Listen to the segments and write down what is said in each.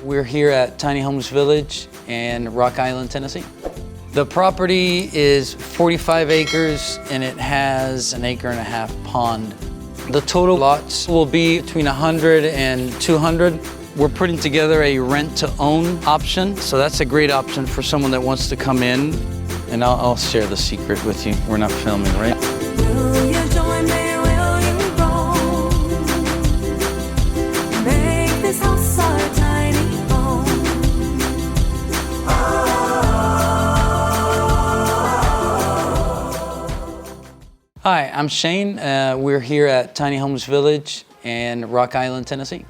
We're here at Tiny Homes Village in Rock Island, Tennessee. The property is 45 acres and it has an 1.5 acre pond. The total lots will be between 100 and 200. We're putting together a rent-to-own option, so that's a great option for someone that wants to come in. And I'll share the secret with you. We're not filming, right? Will you join me? Will you roll? Make this house our tiny home. Hi, I'm Shane. We're here at Tiny Homes Village in Rock Island, Tennessee.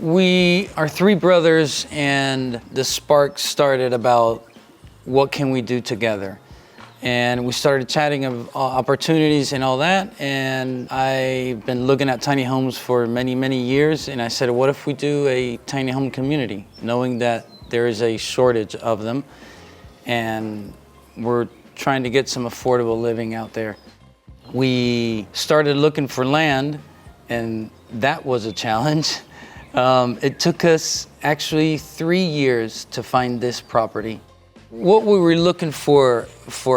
We are three brothers, and the spark started about what can we do together. And we started chatting of opportunities and all that, and I've been looking at tiny homes for many, many years, and I said, what if we do a tiny home community, knowing that there is a shortage of them, and we're trying to get some affordable living out there. We started looking for land, and that was a challenge. It took us actually 3 years to find this property. What we were looking for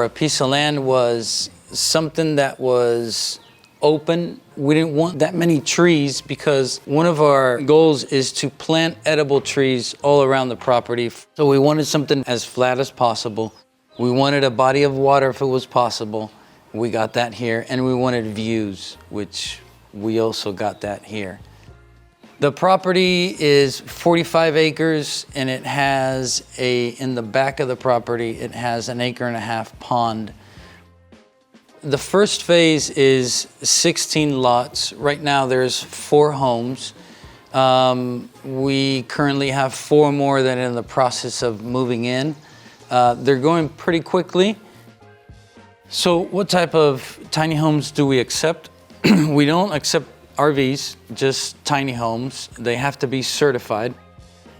a piece of land was something that was open. We didn't want that many trees because one of our goals is to plant edible trees all around the property. So we wanted something as flat as possible. We wanted a body of water if it was possible. We got that here. And we wanted views, which we also got that here. The property is 45 acres and it has in the back of the property, it has an 1.5 acre pond. The first phase is 16 lots. Right now there's 4 homes. We currently have 4 more that are in the process of moving in. They're going pretty quickly. So what type of tiny homes do we accept? We don't accept RVs, just tiny homes. They have to be certified.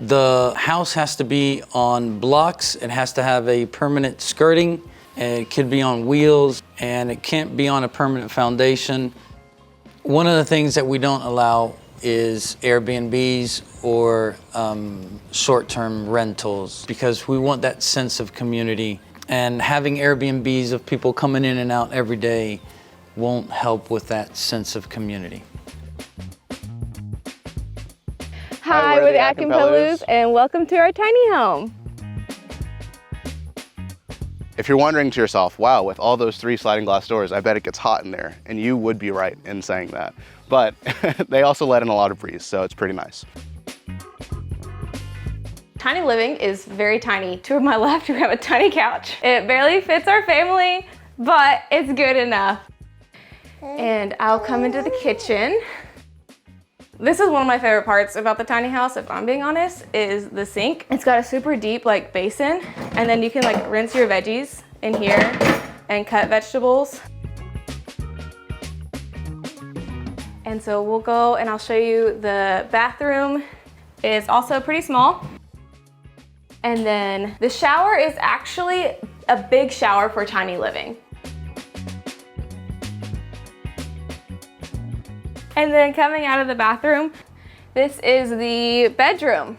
The house has to be on blocks. It has to have a permanent skirting. It could be on wheels, and it can't be on a permanent foundation. One of the things that we don't allow is Airbnbs or short-term rentals, because we want that sense of community. And having Airbnbs of people coming in and out every day won't help with that sense of community. Hi, we're the Akinpelus, and welcome to our tiny home. If you're wondering to yourself, wow, with all those 3 sliding glass doors, I bet it gets hot in there. And you would be right in saying that. But they also let in a lot of breeze, so it's pretty nice. Tiny living is very tiny. To my left, we have a tiny couch. It barely fits our family, but it's good enough. And I'll come into the kitchen. This is one of my favorite parts about the tiny house, if I'm being honest, is the sink. It's got a super deep basin, and then you can rinse your veggies in here and cut vegetables. And so we'll go and I'll show you the bathroom. It's also pretty small. And then the shower is actually a big shower for tiny living. And then coming out of the bathroom, this is the bedroom.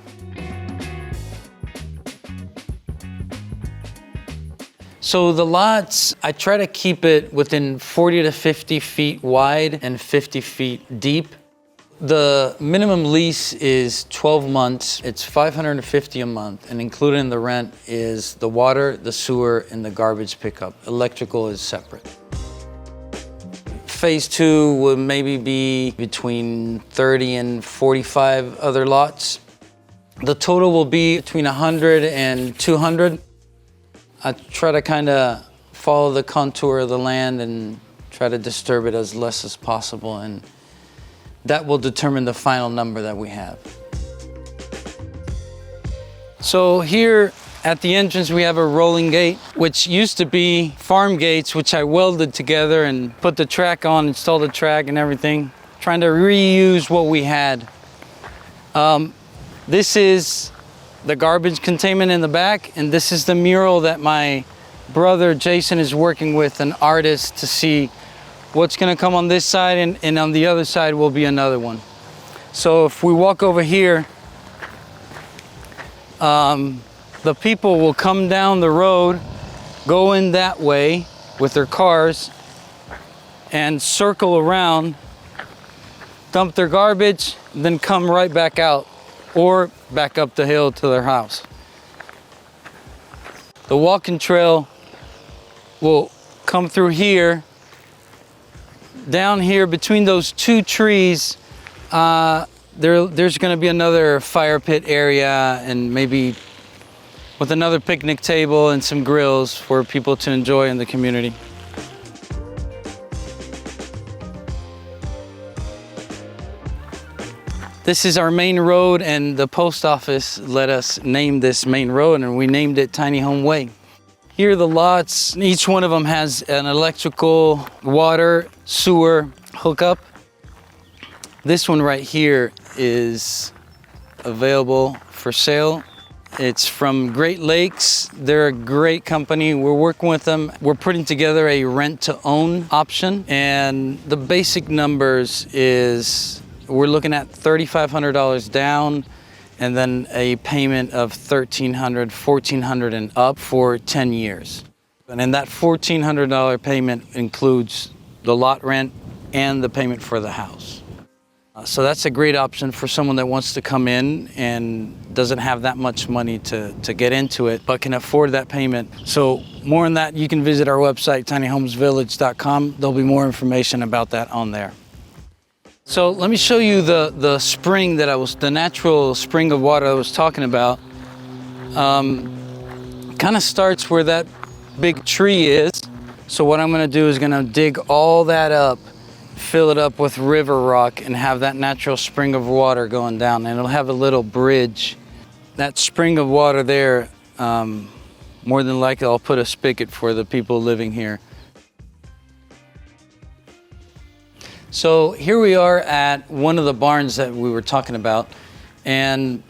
So the lots, I try to keep it within 40 to 50 feet wide and 50 feet deep. The minimum lease is 12 months. It's $550 a month, and included in the rent is the water, the sewer, and the garbage pickup. Electrical is separate. Phase 2 would maybe be between 30 and 45 other lots. The total will be between 100 and 200. I try to kind of follow the contour of the land and try to disturb it as less as possible, and that will determine the final number that we have. So here at the entrance, we have a rolling gate, which used to be farm gates, which I welded together and put the track on, installed the track and everything, trying to reuse what we had. This is the garbage containment in the back, and this is the mural that my brother Jason is working with an artist to see what's gonna come on this side, and on the other side will be another one. So if we walk over here, the people will come down the road, go in that way with their cars, and circle around, dump their garbage, then come right back out or back up the hill to their house. The walking trail will come through here, down here between those two trees. There's going to be another fire pit area, and maybe with another picnic table and some grills for people to enjoy in the community. This is our main road, and the post office let us name this main road, and we named it Tiny Home Way. Here are the lots. Each one of them has an electrical, water, sewer hookup. This one right here is available for sale. It's from Great Lakes. They're a great company. We're working with them. We're putting together a rent-to-own option, and the basic numbers is we're looking at $3,500 down, and then a payment of $1,300, $1,400 and up for 10 years. And then that $1,400 payment includes the lot rent and the payment for the house. So that's a great option for someone that wants to come in and doesn't have that much money to get into it, but can afford that payment. So more on that, you can visit our website, tinyhomesvillage.com. There'll be more information about that on there. So let me show you the spring the natural spring of water I was talking about. Kind of starts where that big tree is. So what I'm gonna do is gonna dig all that up, fill it up with river rock, and have that natural spring of water going down. And it'll have a little bridge. That spring of water there, more than likely I'll put a spigot for the people living here. So here we are at one of the barns that we were talking about, and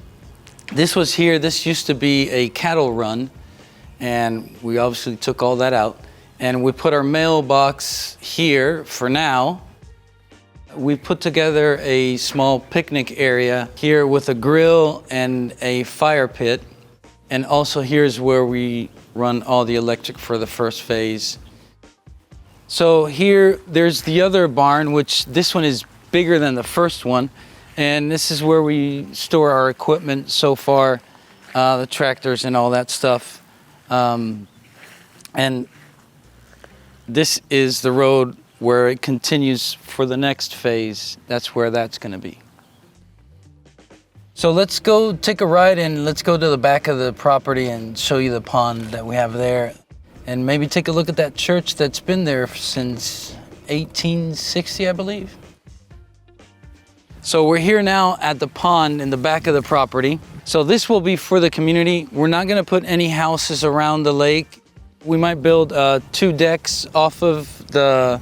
this used to be a cattle run, and we obviously took all that out, and we put our mailbox here for now. We put together a small picnic area here with a grill and a fire pit, and also here's where we run all the electric for the first phase. So here, there's the other barn, which this one is bigger than the first one. And this is where we store our equipment so far, the tractors and all that stuff. And this is the road where it continues for the next phase. That's where that's gonna be. So let's go take a ride, and let's go to the back of the property and show you the pond that we have there. And maybe take a look at that church that's been there since 1860, I believe. So we're here now at the pond in the back of the property. So this will be for the community. We're not gonna put any houses around the lake. We might build 2 decks off of the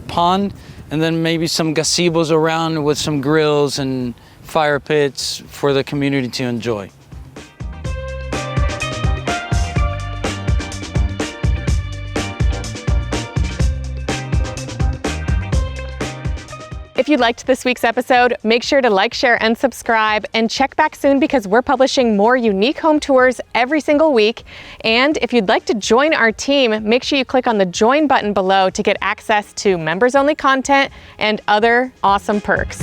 pond, and then maybe some gazebos around with some grills and fire pits for the community to enjoy. If you liked this week's episode, make sure to like, share, and subscribe, and check back soon because we're publishing more unique home tours every single week. And if you'd like to join our team, make sure you click on the join button below to get access to members-only content and other awesome perks.